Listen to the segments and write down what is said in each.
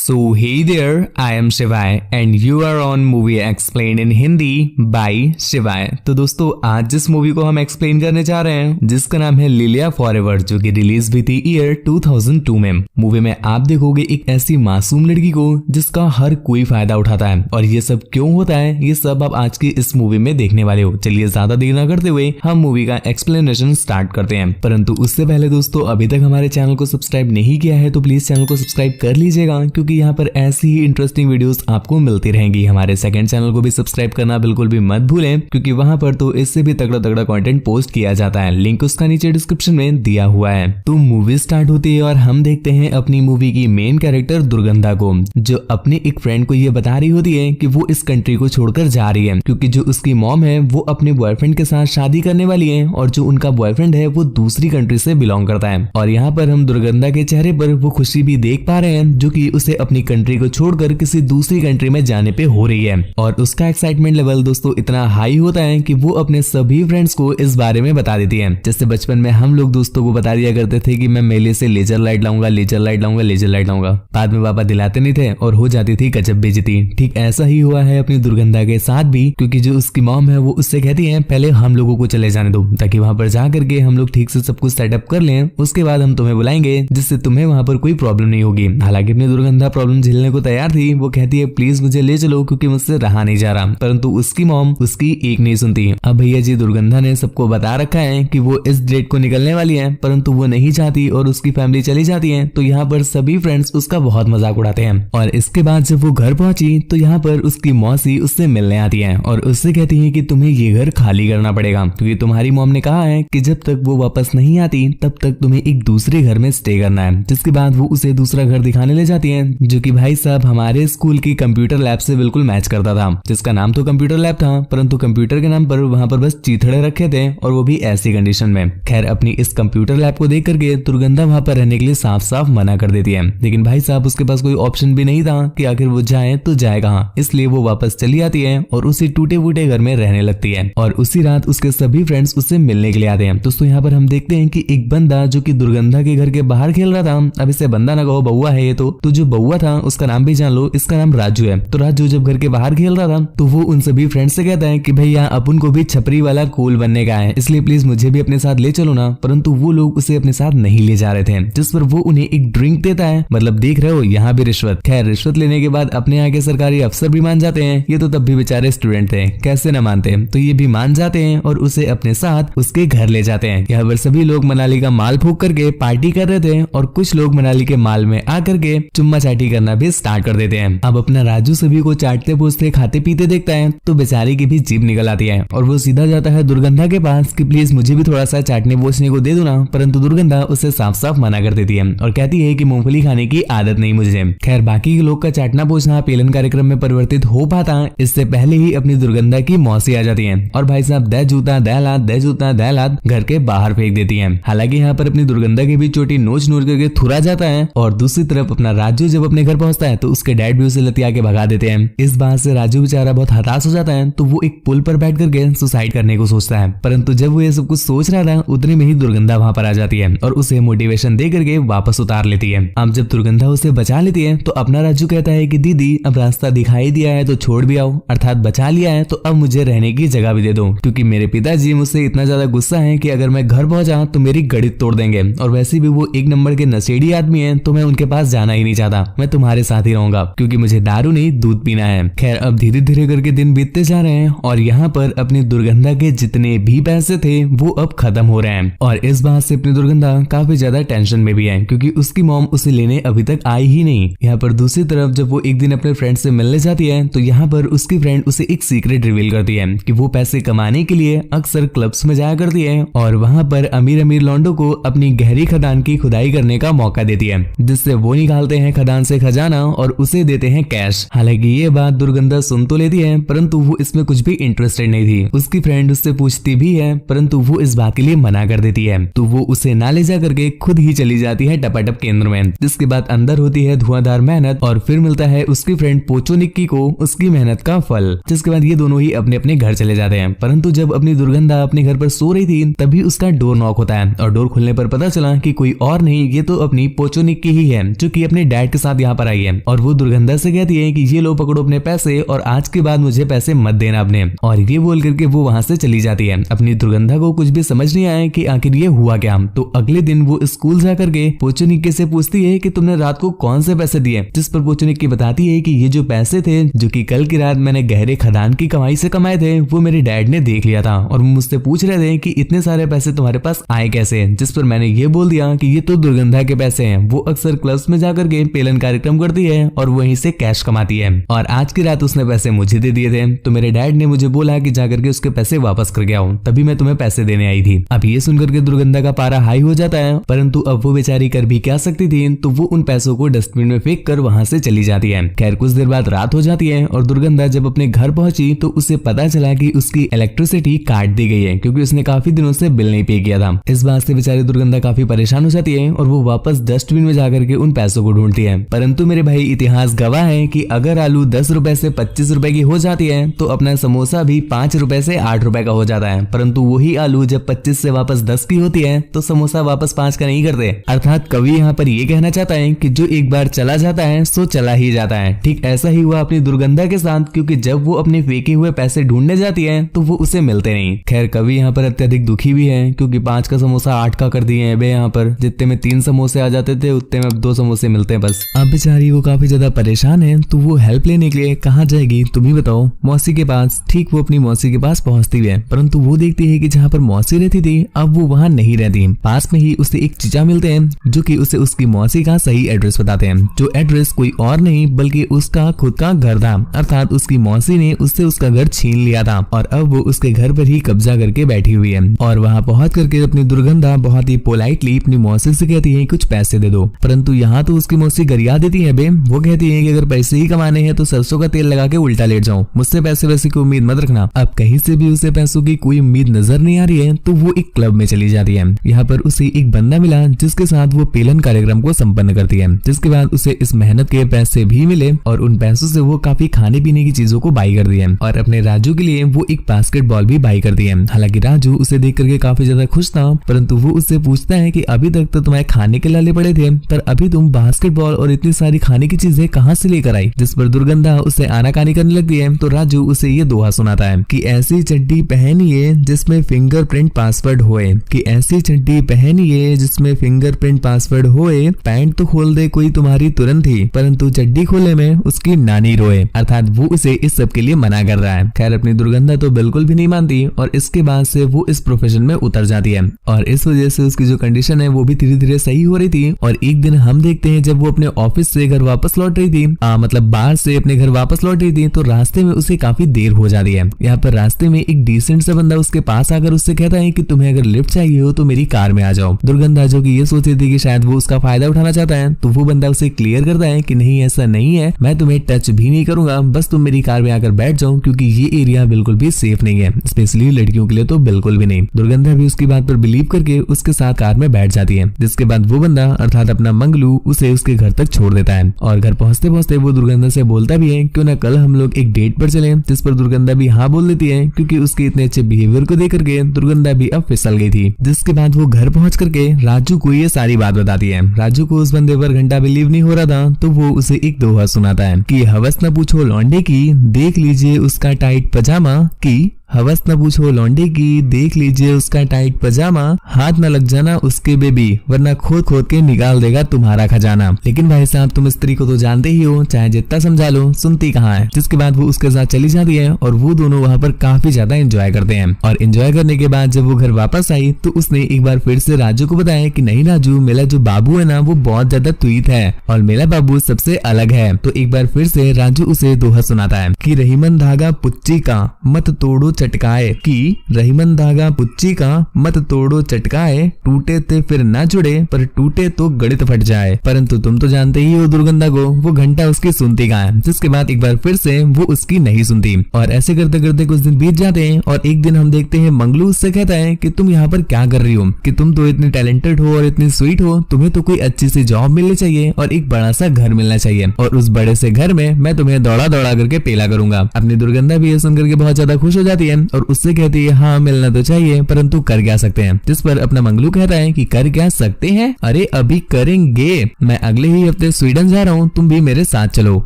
So hey there, I am Shivai and you are on Movie Explained in Hindi by Shivai। तो दोस्तों आज जिस movie को हम एक्सप्लेन करने जा रहे हैं जिसका नाम है लिलिया फॉरएवर, जो कि रिलीज हुई थी ईयर 2002 में। मूवी में आप देखोगे एक ऐसी मासूम लड़की को जिसका हर कोई फायदा उठाता है, और ये सब क्यों होता है ये सब आप आज की इस मूवी में देखने वाले हो। चलिए ज्यादा देर न करते हुए हम मूवी का एक्सप्लेनेशन स्टार्ट करते हैं। परंतु उससे पहले दोस्तों अभी तक हमारे चैनल को सब्सक्राइब नहीं किया है तो प्लीज चैनल को सब्सक्राइब कर लीजिएगा, क्योंकि यहाँ पर ऐसी ही इंटरेस्टिंग वीडियोस आपको मिलती रहेंगी। हमारे सेकंड चैनल को भी सब्सक्राइब करना बिल्कुल भी मत भूलें, क्योंकि वहां पर तो इससे भी तगड़ा तगड़ा कंटेंट पोस्ट किया जाता है। लिंक उसका नीचे डिस्क्रिप्शन में दिया हुआ है। तो मूवी स्टार्ट होती है और हम देखते हैं अपनी मूवी की मेन कैरेक्टर दुर्गंधा को, जो अपने एक फ्रेंड को ये बता रही होती है कि वो इस कंट्री को छोड़कर जा रही है, क्योंकि जो उसकी मॉम है वो अपने बॉयफ्रेंड के साथ शादी करने वाली है, और जो उनका बॉयफ्रेंड है वो दूसरी कंट्री से बिलोंग करता है। और यहाँ पर हम दुर्गंधा के चेहरे पर वो खुशी भी देख पा रहे हैं, जो कि उसे अपनी कंट्री को छोड़कर किसी दूसरी कंट्री में जाने पे हो रही है। और उसका एक्साइटमेंट लेवल दोस्तों इतना हाई होता है कि वो अपने सभी फ्रेंड्स को इस बारे में बता देती है। जैसे बचपन में हम लोग दोस्तों को बता दिया करते थे कि मैं मेले से लेजर लाइट लाऊंगा, लेजर लाइट लाऊंगा, लेजर लाइट लाऊंगा। बाद में पापा दिलाते नहीं थे और हो जाती थी गजब बेइज्जती। ठीक ऐसा ही हुआ है अपनी दुर्गंधा के साथ भी, क्योंकि जो उसकी मॉम है वो उससे कहती है पहले हम लोगों को चले जाने दो, ताकि वहां पर जा करके हम लोग ठीक से सब कुछ सेटअप कर लें, उसके बाद हम तुम्हें बुलाएंगे जिससे तुम्हें वहां पर कोई प्रॉब्लम नहीं होगी। हालांकि अपनी दुर्गंधा प्रॉब्लम झेलने को तैयार थी। वो कहती है प्लीज मुझे ले चलो क्योंकि मुझसे रहा नहीं जा रहा, परंतु उसकी मॉम उसकी एक नहीं सुनती। अब भैया जी दुर्गंधा ने सबको बता रखा है कि वो इस डेट को निकलने वाली है, परंतु वो नहीं चाहती और उसकी फैमिली चली जाती है। तो यहाँ पर सभी फ्रेंड्स उसका बहुत मजाक उड़ाते हैं। और इसके बाद जब वो घर पहुंची तो यहाँ पर उसकी मौसी उससे मिलने आती है और उससे कहती है कि तुम्हें ये घर खाली करना पड़ेगा, क्योंकि तुम्हारी मॉम ने कहा है कि जब तक वो वापस नहीं आती तब तक तुम्हें एक दूसरे घर में स्टे करना है। जिसके बाद वो उसे दूसरा घर दिखाने ले जाती है, जो कि भाई साहब हमारे स्कूल की कंप्यूटर लैब से बिल्कुल मैच करता था। जिसका नाम तो कंप्यूटर लैब था, परंतु कंप्यूटर के नाम पर वहां पर बस चीथड़े रखे थे, और वो भी ऐसी कंडीशन में। खैर अपनी इस कंप्यूटर लैब को देख करके दुर्गंधा वहां पर रहने के लिए साफ साफ मना कर देती है, लेकिन भाई साहब उसके पास कोई ऑप्शन भी नहीं था कि आखिर वो जाए तो जाए कहाँ। इसलिए वो वापस चली आती है और उसी टूटे फूटे घर में रहने लगती है। और उसी रात उसके सभी फ्रेंड्स उससे मिलने के लिए आते हैं। दोस्तों यहाँ पर हम देखते हैं कि एक बंदा जो कि दुर्गंधा के घर के बाहर खेल रहा था, अब इसे बंदा ना कहो बउआ है ये तो जो बउआ था उसका नाम भी जान लो, इसका नाम राजू है। तो राजू जब घर के बाहर खेल रहा था तो वो उन सभी फ्रेंड्स से कहता है कि भैया अपन को भी छपरी वाला कूल बनने का है, इसलिए प्लीज मुझे भी अपने साथ ले चलो ना। परंतु वो लोग उसे अपने साथ नहीं ले जा रहे थे, जिस पर वो उन्हें एक ड्रिंक देता है। मतलब देख रहे हो यहाँ भी रिश्वत। खैर रिश्वत लेने के बाद अपने आगे सरकारी अफसर भी मान जाते हैं। ये तो तब भी बेचारे स्टूडेंट थे, कैसे न मानते। तो ये भी मान जाते हैं और उसे अपने साथ उसके घर ले जाते हैं। यहाँ पर सभी लोग मनाली का माल फूक करके पार्टी कर रहे थे, और कुछ लोग मनाली के माल में आकर के चुम्मा चाटी करना भी स्टार्ट कर देते हैं। अब अपना राजू सभी को चाटते पूछते खाते पीते देखता है तो बेचारे की भी जीभ निकल आती है, और वो सीधा जाता है दुर्गंधा के पास कि प्लीज मुझे भी थोड़ा सा चाटने पोछने को दे दो ना। परंतु दुर्गंधा उसे साफ साफ मना कर देती है और कहती है कि मूंगफली खाने की आदत नहीं मुझे। खैर बाकी के लोग का चाटना पोछना पेलन कार्यक्रम में परिवर्तित हो पाता इससे पहले ही अपनी दुर्गंधा की मौसी आ जाती है, और भाई साहब दे जूता दे लात, दे जूता दे लात घर के बाहर फेंक देती है। हालांकि यहाँ पर अपनी दुर्गंधा की भी चोटी नोच नोच करके थुरा जाता है। और दूसरी तरफ अपना राजू जब अपने घर पहुंचता है तो उसके डैड भी उसे लतिया के भगा देते हैं। इस बात से राजू बेचारा बहुत हताश हो जाता है, तो वो एक पुल पर बैठ करके सुसाइड करने को सोचता है। परंतु जब वो ये सब कुछ सोच रहा था उतने में ही दुर्गंधा वहां पर आ जाती है और उसे मोटिवेशन दे करके वापस उतार लेती है। अब जब दुर्गंधा उसे बचा लेती है तो अपना राजू कहता है कि दीदी अब रास्ता दिखाई दिया है तो छोड़ भी आओ, अर्थात बचा लिया है तो अब मुझे रहने की जगह भी दे दो, क्योंकि मेरे पिताजी मुझसे इतना ज्यादा गुस्सा है कि अगर मैं घर पहुंचा तो मेरी गड़ी तोड़ देंगे, और वैसे भी वो एक नंबर के नशेड़ी आदमी है, तो मैं उनके पास जाना ही नहीं चाहता। मैं तुम्हारे साथ ही रहूंगा क्योंकि मुझे दारू नहीं दूध पीना है। खैर अब धीरे धीरे करके दिन बीतते जा रहे हैं, और यहाँ पर अपनी दुर्गंधा के जितने भी पैसे थे वो अब खत्म हो रहे हैं। और इस बात से अपनी दुर्गंधा काफी ज्यादा टेंशन में भी है, क्योंकि उसकी मॉम उसे लेने अभी तक आई ही नहीं। यहाँ पर दूसरी तरफ जब वो एक दिन अपने फ्रेंड से मिलने जाती है तो यहाँ पर उसकी फ्रेंड उसे एक सीक्रेट रिवील करती है कि वो पैसे कमाने के लिए अक्सर क्लब्स में जाया करती है, और वहाँ पर अमीर अमीर लौंडों को अपनी गहरी खदान की खुदाई करने का मौका देती है, जिससे वो निकालते हैं खदान से खजाना और उसे देते हैं कैश। हालांकि ये बात दुर्गंधा सुन तो लेती है, परंतु वो इसमें कुछ भी इंटरेस्टेड नहीं थी। उसकी फ्रेंड उससे पूछती भी है, परंतु वो इस बात के लिए मना कर देती है। तो वो उसे ना ले जा करके खुद ही चली जाती है टपाटप केंद्र में, जिसके बाद अंदर होती है धुआंधार मेहनत, और फिर मिलता है उसकी फ्रेंड पोचो निक्की को उसकी मेहनत का फल। जिसके बाद ये दोनों ही अपने अपने घर चले जाते हैं। परंतु जब अपनी दुर्गंधा अपने घर पर सो रही थी तभी उसका डोर नॉक होता है, और डोर खुलने पर पता चला कि कोई और नहीं, ये तो अपनी पोचो निक्की ही है, जो कि अपने डैड के साथ साथ यहाँ पर आई है और वो दुर्गंधा से कहती है कि ये लो पकड़ो अपने पैसे और आज के बाद मुझे पैसे मत देना अपने। और ये बोल करके वो वहां से चली जाती है। अपनी दुर्गंधा को कुछ भी समझ नहीं आया कि आखिर ये हुआ क्या। तो अगले दिन वो स्कूल जा करके पोचोनिक्की से पूछती है कि तुमने रात को कौन से पैसे दिए, जिस पर पोचोनिक्की बताती है कि ये जो पैसे थे जो कि कल की रात मैंने गहरे खदान की कमाई से कमाए थे वो मेरे डैड ने देख लिया था और मुझसे पूछ रहे थे कि इतने सारे पैसे तुम्हारे पास आए कैसे, जिस पर मैंने ये बोल दिया कि ये तो दुर्गंधा के पैसे हैं। वो अक्सर क्लब्स में जाकर के पेलन कार्यक्रम करती है और वहीं से कैश कमाती है और आज की रात उसने पैसे मुझे दे दिए थे, तो मेरे डैड ने मुझे बोला कि जाकर के उसके पैसे वापस कर गया हूँ, तभी मैं तुम्हें पैसे देने आई थी। अब ये सुनकर के दुर्गंधा का पारा हाई हो जाता है, परंतु अब वो बेचारी कर भी क्या सकती थी, तो वो उन पैसों को डस्टबिन में फेंक कर वहां से चली जाती है। खैर कुछ देर बाद रात हो जाती है और दुर्गंधा जब अपने घर पहुंची तो उसे पता चला कि उसकी इलेक्ट्रिसिटी काट दी गई है क्योंकि उसने काफी दिनों से बिल नहीं पे किया था। इस बात से बेचारी दुर्गंधा काफी परेशान हो जाती है और वो वापस डस्टबिन में जाकर के उन पैसों को ढूंढती है। परंतु मेरे भाई इतिहास गवाह है कि अगर आलू 10 रुपए से 25 रुपए की हो जाती है तो अपना समोसा भी 5 रुपए से 8 रुपए का हो जाता है, परंतु वही आलू जब 25 से वापस 10 की होती है तो समोसा वापस 5 का नहीं करते। अर्थात कवि यहाँ पर ये कहना चाहता है कि जो एक बार चला जाता है सो चला ही जाता है। ठीक ऐसा ही हुआ अपनी दुर्गंधा के साथ, क्योंकि जब वो अपने फेंके हुए पैसे ढूंढने जाती है तो वो उसे मिलते नहीं। खैर कवि यहाँ पर अत्यधिक दुखी भी है क्योंकि 5 का समोसा 8 का कर दिए हैं। यहाँ पर जितने में 3 समोसे आ जाते थे उतने में अब 2 समोसे मिलते हैं बस। अब बेचारी वो काफी ज्यादा परेशान है तो वो हेल्प लेने के लिए कहाँ जाएगी तुम ही बताओ? मौसी के पास। ठीक वो अपनी मौसी के पास पहुंचती है, परंतु वो देखती है कि जहाँ पर मौसी रहती थी अब वो वहाँ नहीं रहती। पास में ही उसे एक चीजा मिलते हैं जो कि उसे उसकी मौसी का सही एड्रेस बताते हैं, जो एड्रेस कोई और नहीं बल्कि उसका खुद का घर था। अर्थात उसकी मौसी ने उससे उसका घर छीन लिया था और अब वो उसके घर पर ही कब्जा करके बैठी हुई है। और वहाँ पहुंच करके अपनी दुर्गंधा बहुत ही पोलाइटली अपनी मौसी से कहती है कुछ पैसे दे दो, परंतु यहाँ तो उसकी मौसी गरिया देती है बे। वो कहती है कि अगर पैसे ही कमाने हैं तो सरसों का तेल लगा के उल्टा लेट जाओ, मुझसे पैसे वैसे की उम्मीद मत रखना। अब कहीं से भी उसे पैसों की कोई उम्मीद नजर नहीं आ रही है तो वो एक क्लब में चली जाती है। यहाँ पर उसे एक बंदा मिला जिसके साथ वो पेलन कार्यक्रम को संपन्न करती है, जिसके बाद उसे इस मेहनत के पैसे भी मिले और उन पैसों से वो काफी खाने पीने की चीजों को बाई कर दी है और अपने राजू के लिए वो एक बास्केटबॉल भी बाई कर दी है। हालांकि राजू उसे देख करके काफी ज्यादा खुश था, परंतु वो उससे पूछता है कि अभी तक तो तुम्हारे खाने के लाले पड़े थे, पर अभी तुम बास्केटबॉल और इतनी सारी खाने की चीजें कहाँ से लेकर आई? जिस पर दुर्गंधा उसे आनाकानी करने लगती है तो राजू उसे ये दोहा सुनाता है कि ऐसी चड्डी पहनिए जिसमें फिंगरप्रिंट पासवर्ड होए, कि ऐसी चड्डी पहनिए जिसमें फिंगरप्रिंट पासवर्ड होए, पैंट तो खोल दे कोई तुम्हारी तुरंत ही, परंतु चड्डी खोले में उसकी नानी रोए। अर्थात वो उसे इस सब के लिए मना कर रहा है। खैर अपनी दुर्गंधा तो बिल्कुल भी नहीं मानती और इसके बाद से वो इस प्रोफेशन में उतर जाती है और इस वजह से उसकी जो कंडीशन है वो भी धीरे धीरे सही हो रही थी। और एक दिन हम देखते हैं जब वो अपने ऑफिस से घर वापस लौट रही थी, मतलब बाहर से अपने घर वापस लौट रही थी, तो रास्ते में उसे काफी देर हो जाती है। यहाँ पर रास्ते में एक डिसेंट सा बंदा उसके पास आकर उससे कहता है कि तुम्हें अगर लिफ्ट चाहिए हो तो मेरी कार में आ जाओ। दुर्गंधा जो कि ये सोच रही थी कि शायद वो उसका फायदा उठाना चाहता है, तो वो बंदा उसे क्लियर करता है कि नहीं ऐसा नहीं है, मैं तुम्हें टच भी नहीं करूंगा, बस तुम मेरी कार में आकर बैठ जाओ क्योंकि ये एरिया बिल्कुल भी सेफ नहीं है, स्पेशली लड़कियों के लिए तो बिल्कुल भी नहीं। दुर्गंधा भी उसकी बात पर बिलीव करके उसके साथ कार में बैठ जाती है, जिसके बाद वो बंदा अर्थात अपना मंगलू उसे उसके घर तक छोड़ देता है और घर पहुंचते पहुंचते वो दुर्गंधा से बोलता भी है क्यों ना कल हम लोग एक डेट पर चले, जिस पर दुर्गंधा भी हाँ बोल देती है क्योंकि उसके इतने अच्छे बिहेवियर को देख करके दुर्गंधा भी अब फिसल गई थी। जिसके बाद वो घर पहुंच करके राजू को ये सारी बात बताती है। राजू को उस बंदे पर घंटा बिलीव नहीं हो रहा था, तो वो उसे एक दोहा सुनाता है कि हवस न पूछो लौंडे की, देख लीजिए उसका टाइट पजामा, की हवस न पूछो लौंडे की, देख लीजिए उसका टाइट पजामा, हाथ न लग जाना उसके बेबी वरना खोद खोद के निकाल देगा तुम्हारा खजाना। लेकिन भाई साहब तुम स्त्री को तो जानते ही हो, चाहे जितना समझा लो सुनती कहाँ है। जिसके बाद वो उसके साथ चली जाती है और वो दोनों वहाँ पर काफी ज्यादा एंजॉय करते हैं। और एंजॉय करने के बाद जब वो घर वापस आई तो उसने एक बार फिर से राजू को बताया कि नहीं राजू, मेरा जो बाबू है ना वो बहुत ज्यादा तुईत है और मेरा बाबू सबसे अलग है। तो एक बार फिर से राजू उसे दोहा सुनाता है कि रहीमन धागा पुच्ची का मत तोड़ो चटकाए, कि रहीमन धागा पुच्ची का मत तोड़ो चटकाए, टूटे थे फिर ना जुड़े पर टूटे तो गणित फट जाए। परंतु तुम तो जानते ही हो दुर्गंधा को, वो घंटा उसकी सुनती कहाँ है। जिसके बाद एक बार फिर से वो उसकी नहीं सुनती और ऐसे करते करते कुछ दिन बीत जाते हैं और एक दिन हम देखते हैं मंगलू उससे कहता है कि तुम यहाँ पर क्या कर रही हो, कि तुम तो इतनी टैलेंटेड हो और इतनी स्वीट हो, तुम्हें तो कोई अच्छी सी जॉब मिलनी चाहिए और एक बड़ा सा घर मिलना चाहिए और उस बड़े से घर में मैं तुम्हें दौड़ा दौड़ा करके पेला करूंगा। अपनी दुर्गंधा भी ये सुनकर के बहुत ज्यादा खुश हो जाती है है और उससे कहती है हाँ मिलना तो चाहिए परंतु कर क्या सकते हैं, जिस पर अपना मंगलू कहता है कि कर क्या सकते हैं, अरे अभी करेंगे, मैं अगले ही हफ्ते स्वीडन जा रहा हूँ, तुम भी मेरे साथ चलो,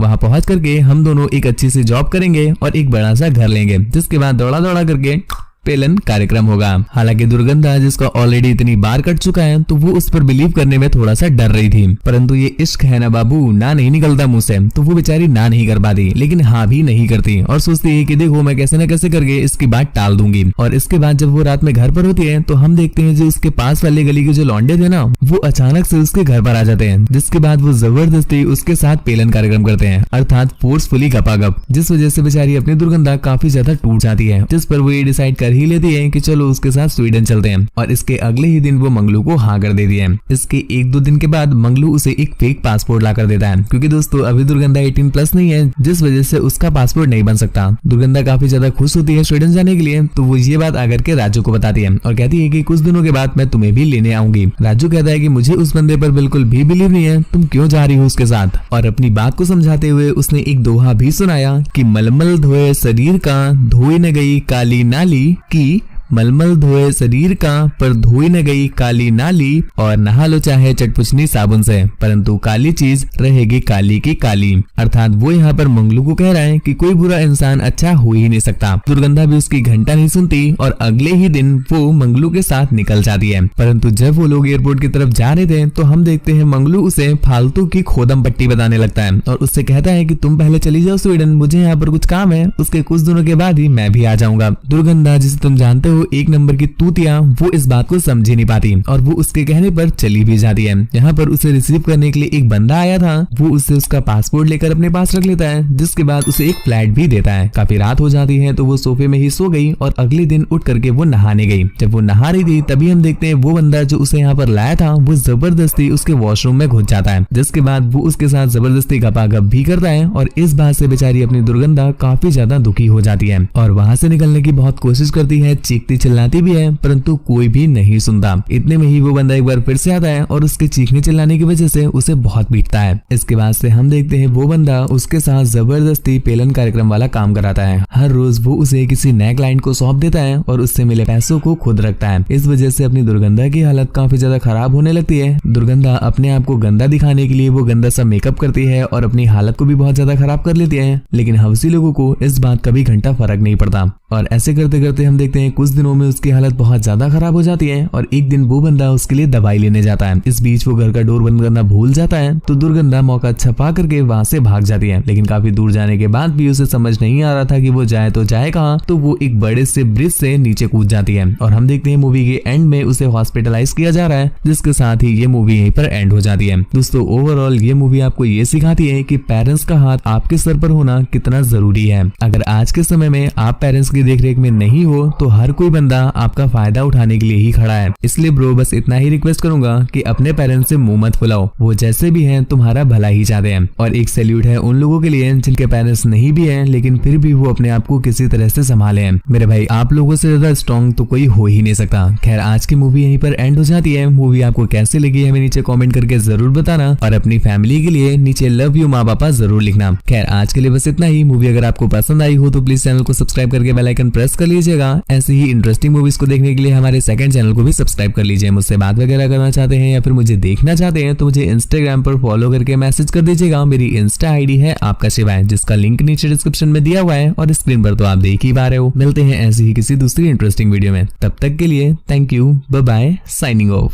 वहाँ पहुँच करके हम दोनों एक अच्छी सी जॉब करेंगे और एक बड़ा सा घर लेंगे, जिसके बाद दौड़ा दौड़ा करके पेलन कार्यक्रम होगा। हालांकि दुर्गंधा जिसका ऑलरेडी इतनी बार कट चुका है तो वो उस पर बिलीव करने में थोड़ा सा डर रही थी, परंतु ये इश्क है ना बाबू, ना नहीं निकलता मुंह से, तो वो बेचारी ना नहीं कर पाती लेकिन हाँ भी नहीं करती और सोचती है कि देखो मैं कैसे न कैसे करके इसकी बात टाल दूंगी। और इसके बाद जब वो रात में घर पर होती है तो हम देखते हैं जो उसके पास वाले गली के जो लौंडे थे ना वो अचानक से उसके घर पर आ जाते हैं, जिसके बाद वो जबरदस्ती उसके साथ पेलन कार्यक्रम करते हैं, अर्थात फोर्सफुली गपागप, जिस वजह से बेचारी अपनी दुर्गंधा काफी ज्यादा टूट जाती है, जिस पर वो ये डिसाइड कर ही लेती है कि चलो उसके साथ स्वीडन चलते हैं। और इसके अगले ही दिन वो मंगलू को हाँ कर देती है। इसके 1-2 दिन के बाद मंगलू उसे एक फेक पासपोर्ट ला कर देता है, क्योंकि दोस्तों अभी दुर्गंधा 18+ नहीं है, जिस वजह से उसका पासपोर्ट नहीं बन सकता। दुर्गंधा काफी ज्यादा खुश होती है स्वीडन जाने के लिए, तो वो ये बात आकर के राजू को बताती है और कहती है कि कुछ दिनों के बाद मैं तुम्हें भी लेने आऊंगी। राजू कहता है कि मुझे उस बंदे पर बिल्कुल भी बिलीव नहीं है, तुम क्यों जा रही हो उसके साथ। और अपनी बात को समझाते हुए उसने एक दोहा भी सुनाया कि मलमल धोए शरीर का, धोई न गई काली नाली की, मलमल धोए शरीर का पर धोई न गई काली नाली, और नहा लो चाहे चटपुचनी साबुन से परंतु काली चीज रहेगी काली की काली। अर्थात वो यहाँ पर मंगलू को कह रहा है कि कोई बुरा इंसान अच्छा हो ही नहीं सकता। दुर्गंधा भी उसकी घंटा नहीं सुनती और अगले ही दिन वो मंगलू के साथ निकल जाती है। परंतु जब वो लोग एयरपोर्ट की तरफ जा रहे थे तो हम देखते हैं मंगलू उसे फालतू की खोदम पट्टी बताने लगता है और उससे कहता है कि तुम पहले चली जाओ स्वीडन, मुझे यहाँ पर कुछ काम है, उसके कुछ दिनों के बाद ही मैं भी आ जाऊंगा। दुर्गंधा जिसे तुम जानते हो एक नंबर की तूतिया, वो इस बात को समझ ही नहीं पाती और वो उसके कहने पर चली भी जाती है। यहाँ पर उसे रिसीव करने के लिए एक बंदा आया था, वो उससे उसका पासपोर्ट लेकर अपने पास रख लेता है, जिसके बाद उसे एक फ्लैट भी देता है। काफी रात हो जाती है तो वो सोफे में ही सो गई और अगले दिन उठ करके वो नहाने गई। जब वो नहा रही थी तभी हम देखते हैं वो बंदा जो उसे यहाँ पर लाया था वो जबरदस्ती उसके वॉशरूम में घुस जाता है, जिसके बाद वो उसके साथ जबरदस्ती गपागप भी करता है और इस बात से बेचारी अपनी दुर्गंधा काफी ज्यादा दुखी हो जाती है और वहाँ से निकलने की बहुत कोशिश करती है, चीखती चिल्लाती भी है परंतु कोई भी नहीं सुनता। इतने में ही वो बंदा एक बार फिर से आता है और उसके चीखने चिल्लाने की वजह से उसे बहुत पीटता है। इसके बाद से हम देखते हैं वो बंदा उसके साथ जबरदस्ती पेलन कार्यक्रम वाला काम कराता है। हर रोज वो उसे किसी नए क्लाइंट को सौंप देता है और उससे मिले पैसों को खुद रखता है। इस वजह से अपनी दुर्गंधा की हालत काफी ज्यादा खराब होने लगती है। दुर्गंधा अपने आप को गंदा दिखाने के लिए वो गंदा सा मेकअप करती है और अपनी हालत को भी बहुत ज्यादा खराब कर लेती है, लेकिन हवसी लोगों को इस बात का भी घंटा फर्क नहीं पड़ता। और ऐसे करते करते हम देखते हैं कुछ दिनों में उसकी हालत बहुत ज्यादा खराब हो जाती है और एक दिन वो बंदा उसके लिए दवाई लेने जाता है। इस बीच वो घर का डोर बंद करना भूल जाता है तो दुर्गंधा मौका छपा करके वहां से भाग जाती है, लेकिन काफी दूर जाने के बाद भी उसे समझ नहीं आ रहा था कि वो जाए तो जाए कहाँ, तो वो एक बड़े से ब्रिज से नीचे कूद जाती है और हम देखते हैं मूवी के एंड में उसे हॉस्पिटलाइज किया जा रहा है, जिसके साथ ही ये मूवी यहीं पर एंड हो जाती है। दोस्तों ओवरऑल ये मूवी आपको ये सिखाती है कि पेरेंट्स का हाथ आपके सर पर होना कितना जरूरी है। अगर आज के समय में आप पेरेंट्स की देखरेख में नहीं हो तो हर कोई बंदा आपका फायदा उठाने के लिए ही खड़ा है। इसलिए ब्रो बस इतना ही रिक्वेस्ट करूंगा कि अपने पेरेंट्स से मुंह मत फुलाओ, वो जैसे भी हैं तुम्हारा भला ही चाहते हैं। और एक सैल्यूट है उन लोगों के लिए जिनके पेरेंट्स नहीं भी हैं लेकिन फिर भी वो अपने आप को किसी तरह से संभाले हैं। मेरे भाई आप लोगों से ज्यादा स्ट्रॉन्ग तो कोई हो ही नहीं सकता। खैर आज की मूवी यहीं पर एंड हो जाती है। मूवी आपको कैसे लगी हमें नीचे कॉमेंट करके जरूर बताना और अपनी फैमिली के लिए नीचे लव यू माँ बापा जरूर लिखना। खैर आज के लिए बस इतना ही। मूवी अगर आपको पसंद आई हो तो प्लीज चैनल को सब्सक्राइब करके बेल आइकन प्रेस कर लीजिएगा। ऐसे ही इंटरेस्टिंग मूवीज को देखने के लिए हमारे सेकंड चैनल को भी सब्सक्राइब कर लीजिए। मुझसे बात वगैरह करना चाहते हैं या फिर मुझे देखना चाहते हैं तो मुझे इंस्टाग्राम पर फॉलो करके मैसेज कर दीजिएगा। मेरी इंस्टा आईडी है आपका शिवाय, जिसका लिंक नीचे डिस्क्रिप्शन में दिया हुआ है और स्क्रीन पर तो आप देख ही पा रहे हो। मिलते हैं ऐसी ही किसी दूसरी इंटरेस्टिंग वीडियो में, तब तक के लिए thank you, bye bye, signing of.